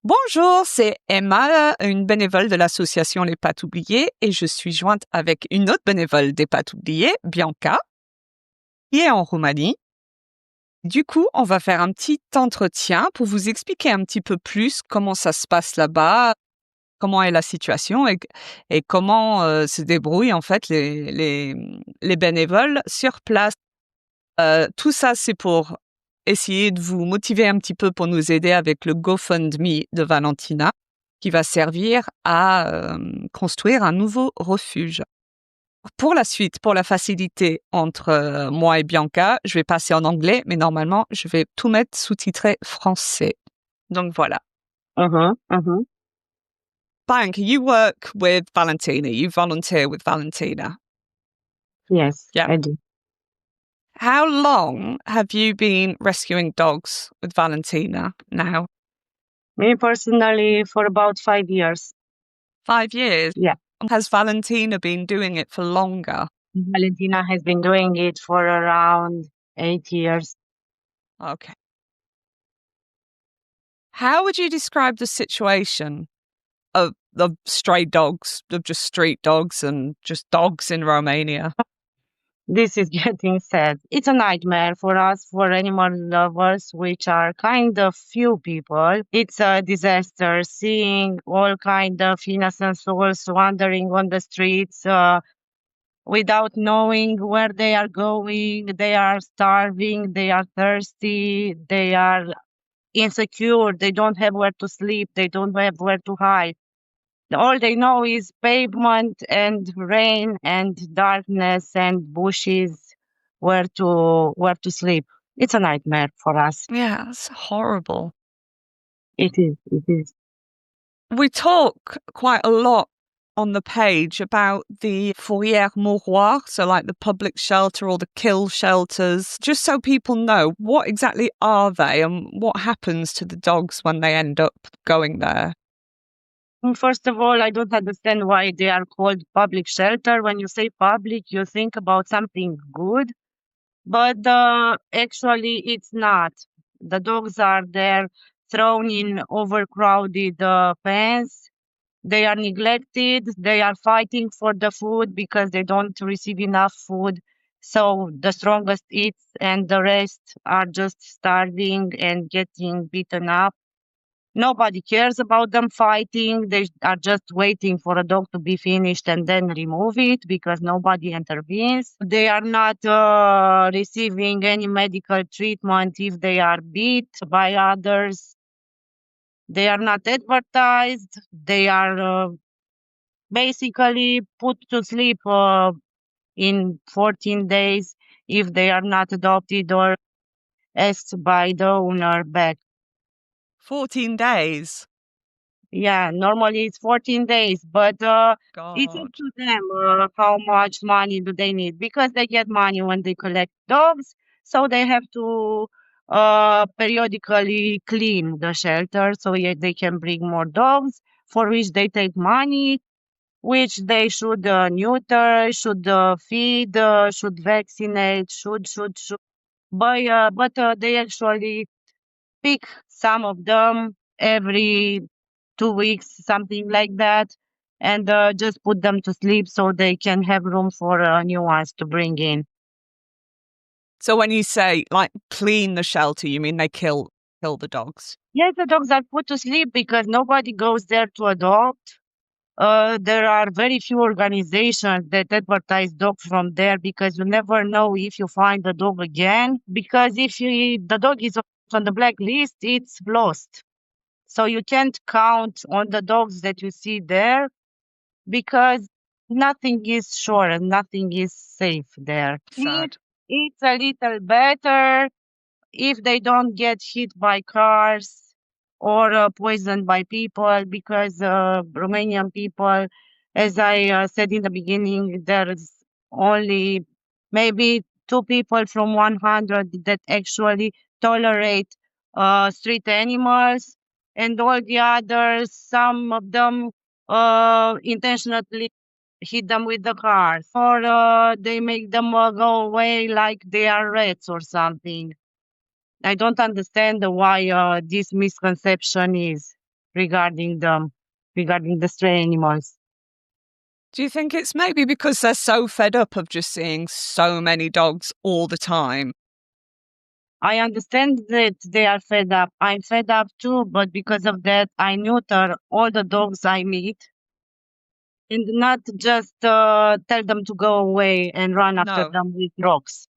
Bonjour, c'est Emma, une bénévole de l'association Les Pattes Oubliées et je suis jointe avec une autre bénévole des Pattes Oubliées, Bianca, qui est en Roumanie. Du coup, on va faire un petit entretien pour vous expliquer un petit peu plus comment ça se passe là-bas, comment est la situation et comment se débrouillent en fait les bénévoles sur place. Tout ça, c'est pour essayer de vous motiver un petit peu pour nous aider avec le GoFundMe de Valentina, qui va servir à construire un nouveau refuge. Pour la suite, pour la facilité entre moi et Bianca, je vais passer en anglais, mais normalement, je vais tout mettre sous-titré français. Donc voilà. Bianca, you work with Valentina. You volunteer with Valentina. Yes, Yeah. I do. How long have you been rescuing dogs with Valentina now? Me personally, for about 5 years. 5 years? Yeah. Has Valentina been doing it for longer? Valentina has been doing it for around 8 years. Okay. How would you describe the situation of stray dogs, of just street dogs and just dogs in Romania? This is getting sad. It's a nightmare for us, for animal lovers, which are kind of few people. It's a disaster seeing all kind of innocent souls wandering on the streets without knowing where they are going. They are starving, they are thirsty, they are insecure, they don't have where to sleep, they don't have where to hide. All they know is pavement and rain and darkness and bushes where to sleep. It's a nightmare for us. Yeah, it's horrible. It is. We talk quite a lot on the page about the fourrière mouroir, so like the public shelter or the kill shelters, just so people know what exactly are they and what happens to the dogs when they end up going there. First of all, I don't understand why they are called public shelter. When you say public, you think about something good, but actually it's not. The dogs are there thrown in overcrowded pens. They are neglected. They are fighting for the food because they don't receive enough food. So the strongest eats and the rest are just starving and getting beaten up. Nobody cares about them fighting. They are just waiting for a dog to be finished and then remove it because nobody intervenes. They are not receiving any medical treatment if they are beat by others. They are not advertised. They are basically put to sleep in 14 days if they are not adopted or asked by the owner back. 14 days. Yeah, normally it's 14 days, but it's up God. to them how much money do they need because they get money when they collect dogs, so they have to periodically clean the shelter so they can bring more dogs, for which they take money, which they should neuter, should feed, should vaccinate, should. But they actually pick some of them every 2 weeks, something like that, and just put them to sleep so they can have room for new ones to bring in. So when you say like clean the shelter, you mean they kill the dogs? Yes, the dogs are put to sleep because nobody goes there to adopt. There are very few organizations that advertise dogs from there because you never know if you find the dog again. Because if the dog is on the blacklist, it's lost. So you can't count on the dogs that you see there because nothing is sure and nothing is safe there. Sad. It's a little better if they don't get hit by cars or poisoned by people because Romanian people, as I said in the beginning, there's only maybe 2 people from 100 that actually tolerate street animals, and all the others, some of them intentionally hit them with the cars, or they make them go away like they are rats or something. I don't understand why this misconception is. regarding the stray animals. Do you think it's maybe because they're so fed up of just seeing so many dogs all the time? I understand that they are fed up. I'm fed up too, but because of that, I neuter all the dogs I meet and not just tell them to go away and run after No, them with rocks.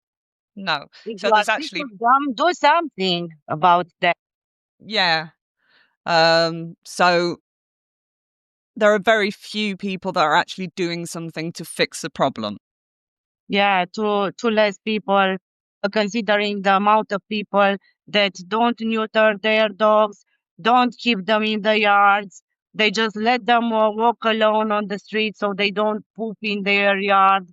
no. If So you are there's sick actually, of them, do something about that. yeah. So there are very few people that are actually doing something to fix the problem. Yeah, too less people, considering the amount of people that don't neuter their dogs, don't keep them in the yards. They just let them walk alone on the street so they don't poop in their yard.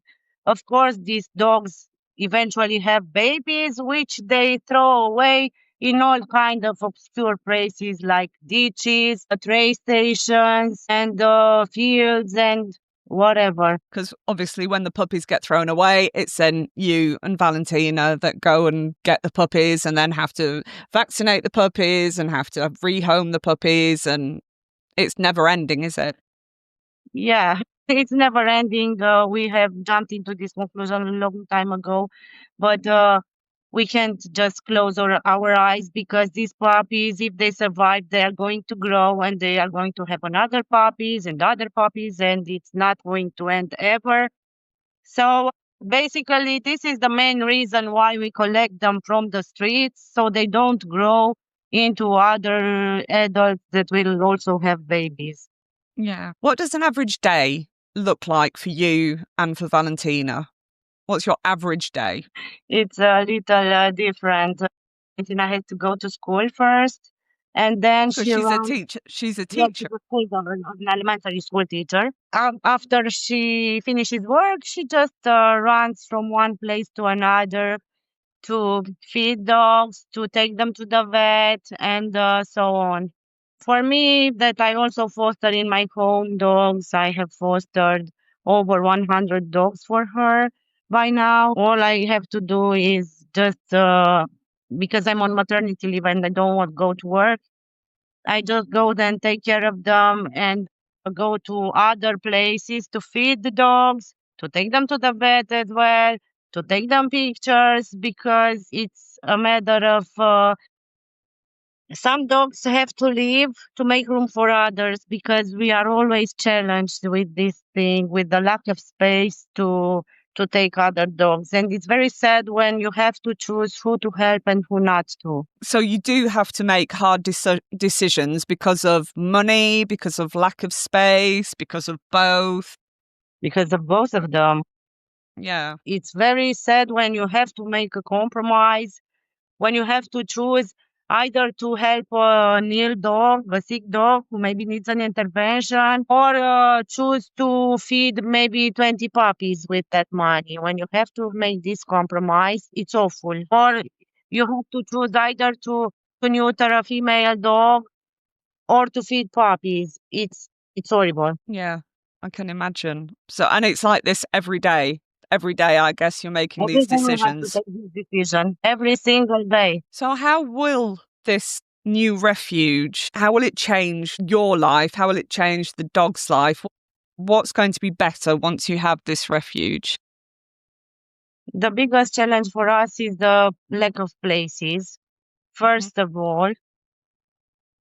Of course, these dogs eventually have babies, which they throw away in all kind of obscure places like ditches, train stations, and fields and whatever. Because obviously, when the puppies get thrown away, it's then you and Valentina that go and get the puppies and then have to vaccinate the puppies and have to rehome the puppies. And it's never ending, is it? Yeah, it's never ending. We have jumped into this conclusion a long time ago, but we can't just close our eyes because these puppies, if they survive, they are going to grow and they are going to have another puppies and other puppies, and it's not going to end ever. So basically, this is the main reason why we collect them from the streets so they don't grow into other adults that will also have babies. Yeah. What does an average day look like for you and for Valentina? What's your average day? It's a little different. Valentina had to go to school first, and then So she she's a runs. teacher. She's a Yeah, she's teacher. a school girl, an elementary school teacher. After she finishes work, she just runs from one place to another to feed dogs, to take them to the vet, and so on. For me, that I also foster in my home dogs. I have fostered over 100 dogs for her by now. All I have to do is just because I'm on maternity leave and I don't want to go to work, I just go then take care of them and go to other places to feed the dogs, to take them to the vet as well, to take them pictures because it's a matter of some dogs have to leave to make room for others because we are always challenged with this thing, with the lack of space to take other dogs. And it's very sad when you have to choose who to help and who not to. So you do have to make hard decisions because of money, because of lack of space, because of both. Because of both of them. Yeah. It's very sad when you have to make a compromise, when you have to choose either to help a ill dog, a sick dog who maybe needs an intervention, or choose to feed maybe 20 puppies with that money. When you have to make this compromise, it's awful. Or you have to choose either to neuter a female dog or to feed puppies. It's horrible. Yeah. I can imagine. So, and it's like this every day. Every day, I guess you're making Every these day we have to decisions. take this decision. Every single day. So how will this new refuge, how will it change your life? How will it change the dog's life? What's going to be better once you have this refuge? The biggest challenge for us is the lack of places, first of all.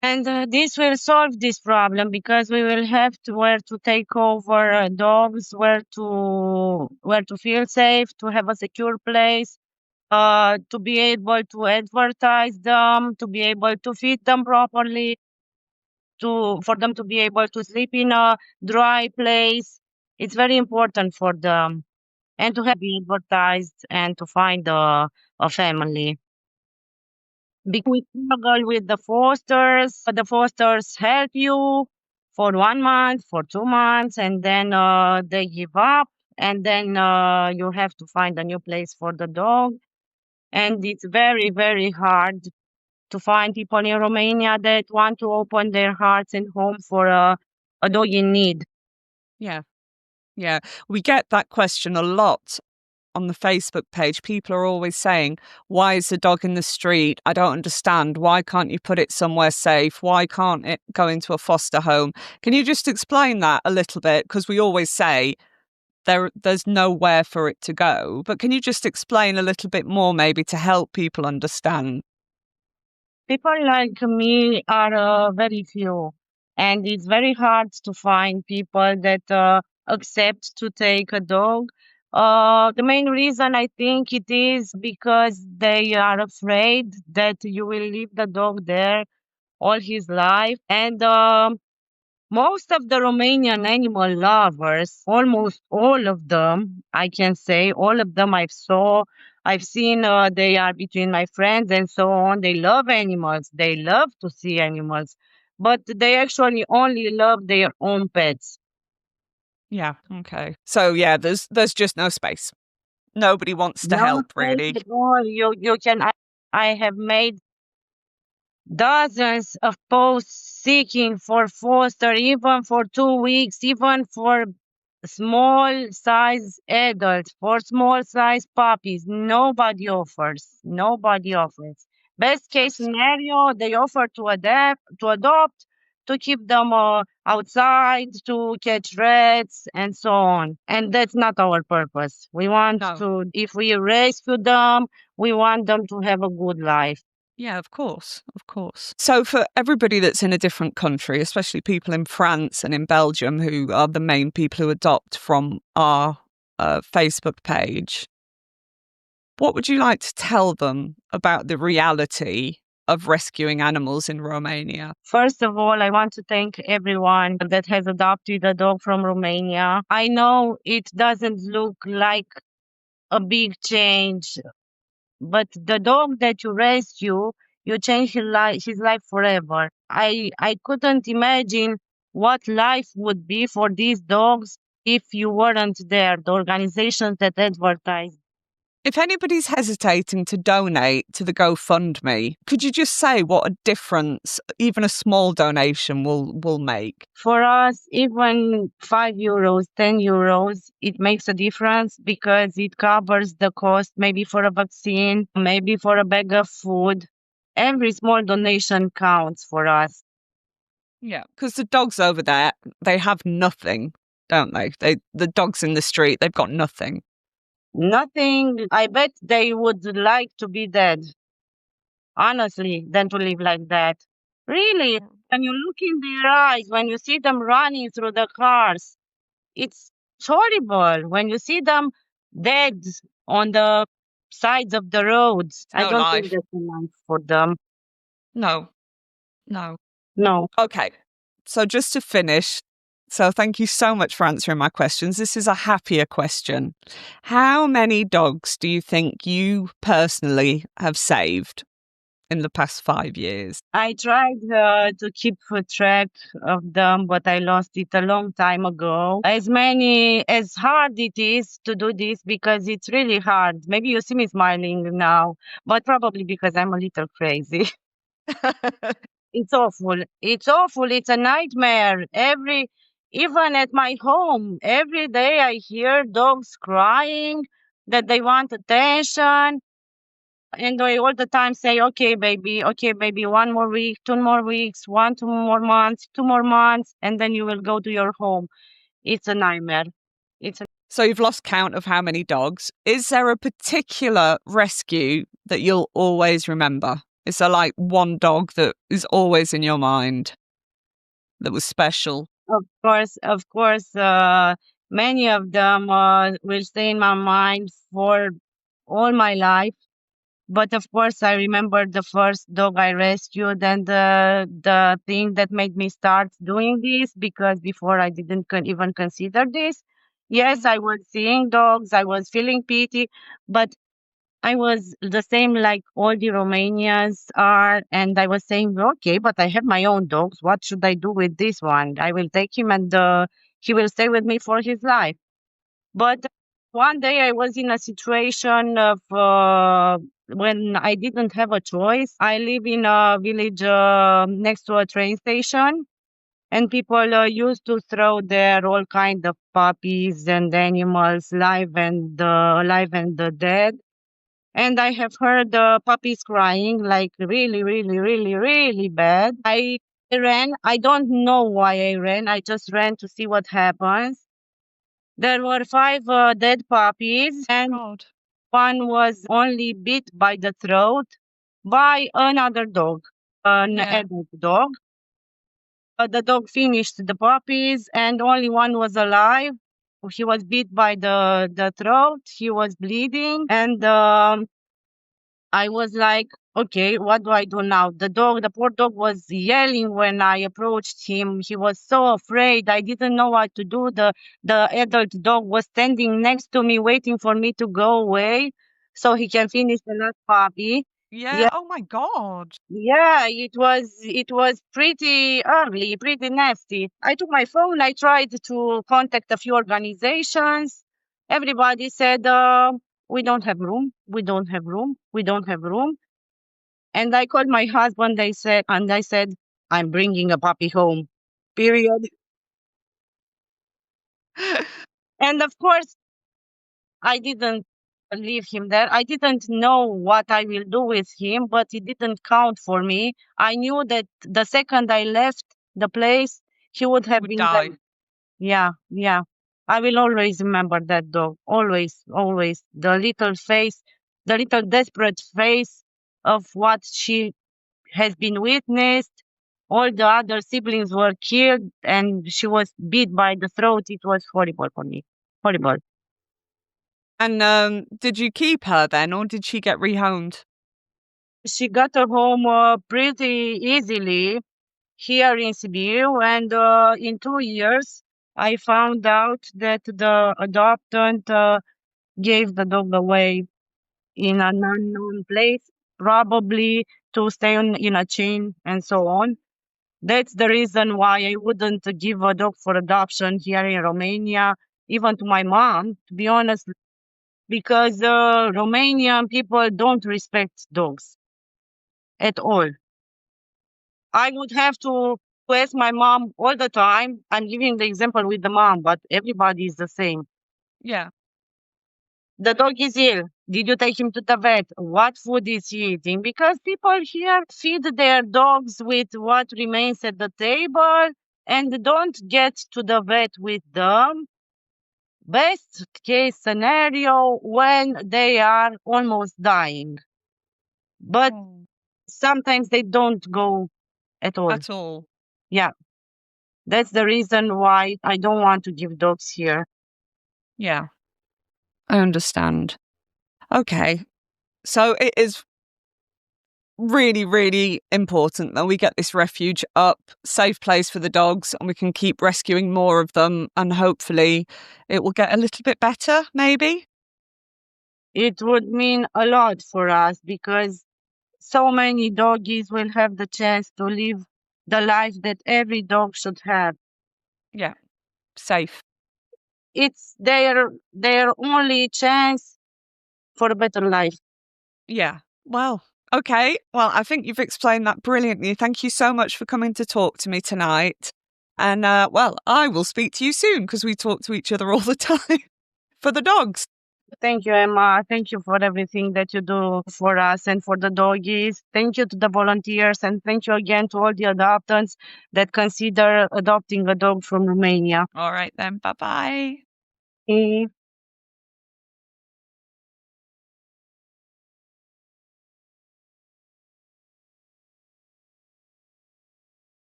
And this will solve this problem because we will have to where to take over dogs, where to feel safe, to have a secure place, to be able to advertise them, to be able to feed them properly, for them to be able to sleep in a dry place. It's very important for them and to have be advertised and to find a family. Because we struggle with the fosters. The fosters help you for 1 month, for 2 months, and then they give up. And then you have to find a new place for the dog. And it's very, very hard to find people in Romania that want to open their hearts and home for a dog in need. Yeah. Yeah. We get that question a lot. on the Facebook page, people are always saying, why is the dog in the street? I don't understand. Why can't you put it somewhere safe? Why can't it go into a foster home? Can you just explain that a little bit? Because we always say there's nowhere for it to go. But can you just explain a little bit more, maybe, to help people understand? People like me are very few, and it's very hard to find people that accept to take a dog. The main reason I think it is because they are afraid that you will leave the dog there all his life. And most of the Romanian animal lovers, almost all of them, I can say, all of them I've seen, they are between my friends and so on. They love animals. They love to see animals, but they actually only love their own pets. Yeah. Okay. So yeah, there's just no space. Nobody wants to No help, space really. at all. I have made dozens of posts seeking for foster, even for 2 weeks, even for small size adults, for small size puppies. Nobody offers. Nobody offers. Best case scenario, they offer to adopt, to keep them outside, to catch rats, and so on. And that's not our purpose. We want No. to, if we rescue them, we want them to have a good life. Yeah, of course, of course. So for everybody that's in a different country, especially people in France and in Belgium, who are the main people who adopt from our Facebook page, what would you like to tell them about the reality of rescuing animals in Romania? First of all, I want to thank everyone that has adopted a dog from Romania. I know it doesn't look like a big change, but the dog that you rescue, you change his life forever. I couldn't imagine what life would be for these dogs if you weren't there, the organizations that advertise. If anybody's hesitating to donate to the GoFundMe, could you just say what a difference even a small donation will make? For us, even €5, €10, it makes a difference because it covers the cost, maybe for a vaccine, maybe for a bag of food. Every small donation counts for us. Yeah, because the dogs over there, they have nothing, don't they? The dogs in the street, they've got nothing. Nothing, I bet they would like to be dead, honestly, than to live like that. Really, when you look in their eyes, when you see them running through the cars, it's horrible. When you see them dead on the sides of the roads, I No don't think life. that's enough for them. No, no. No. Okay, so just to finish, so thank you so much for answering my questions. This is a happier question. How many dogs do you think you personally have saved in the past 5 years? I tried to keep a track of them, but I lost it a long time ago. As hard it is to do this because it's really hard. Maybe you see me smiling now, but probably because I'm a little crazy. It's awful. It's awful. It's a nightmare. Even at my home, every day I hear dogs crying that they want attention. And I all the time say, okay, baby, 1 more week, 2 more weeks, 2 more months, 2 more months, and then you will go to your home. It's a nightmare. So you've lost count of how many dogs. Is there a particular rescue that you'll always remember? Is there like one dog that is always in your mind that was special? Of course, many of them will stay in my mind for all my life. But of course, I remember the first dog I rescued and the thing that made me start doing this, because before I didn't even consider this. Yes, I was seeing dogs, I was feeling pity, but I was the same like all the Romanians are, and I was saying, okay, but I have my own dogs. What should I do with this one? I will take him and he will stay with me for his life. But one day I was in a situation of when I didn't have a choice. I live in a village next to a train station. And people used to throw there all kind of puppies and animals, live and dead. And I have heard the puppies crying like really, really, really, really bad. I ran. I don't know why I ran. I just ran to see what happens. There were 5 dead puppies, and God. one was only bit by the throat by another dog, an Yeah. adult dog. The dog finished the puppies, and only one was alive. He was bit by the throat. He was bleeding, and I was like, okay, what do I do now? The poor dog was yelling when I approached him. He was so afraid. I didn't know what to do. The adult dog was standing next to me, waiting for me to go away so he can finish the last puppy. Yeah. Oh my God. Yeah, it was pretty ugly, pretty nasty. I took my phone, I tried to contact a few organizations. Everybody said, we don't have room, we don't have room, we don't have room. And I called my husband, I said, I'm bringing a puppy home. Period. And of course, I didn't leave him there. I didn't know what I will do with him, but it didn't count for me. I knew that the second I left the place, he would have Would been die. dead. Yeah, yeah. I will always remember that dog. Always, always. The little desperate face of what she has been witnessed. All the other siblings were killed and she was beat by the throat. It was horrible for me. Horrible. And did you keep her then, or did she get rehomed? She got her home pretty easily here in Sibiu, and in 2 years, I found out that the adoptant gave the dog away in an unknown place, probably to stay in a chain and so on. That's the reason why I wouldn't give a dog for adoption here in Romania, even to my mom, to be honest, because Romanian people don't respect dogs at all. I would have to ask my mom all the time. I'm giving the example with the mom, but everybody is the same. Yeah. The dog is ill. Did you take him to the vet? What food is he eating? Because people here feed their dogs with what remains at the table and don't get to the vet with them. Best case scenario when they are almost dying. But Oh. sometimes they don't go at all. At all. Yeah. That's the reason why I don't want to give dogs here. Yeah. I understand. Okay. So it is really, really important that we get this refuge up, safe place for the dogs, and we can keep rescuing more of them, and hopefully it will get a little bit better, maybe. It would mean a lot for us because so many doggies will have the chance to live the life that every dog should have. Yeah. Safe. It's their only chance for a better life. Yeah. Well, okay. Well, I think you've explained that brilliantly. Thank you so much for coming to talk to me tonight. And well, I will speak to you soon because we talk to each other all the time for the dogs. Thank you, Emma. Thank you for everything that you do for us and for the doggies. Thank you to the volunteers, and thank you again to all the adoptants that consider adopting a dog from Romania. All right then. Bye-bye. Eh.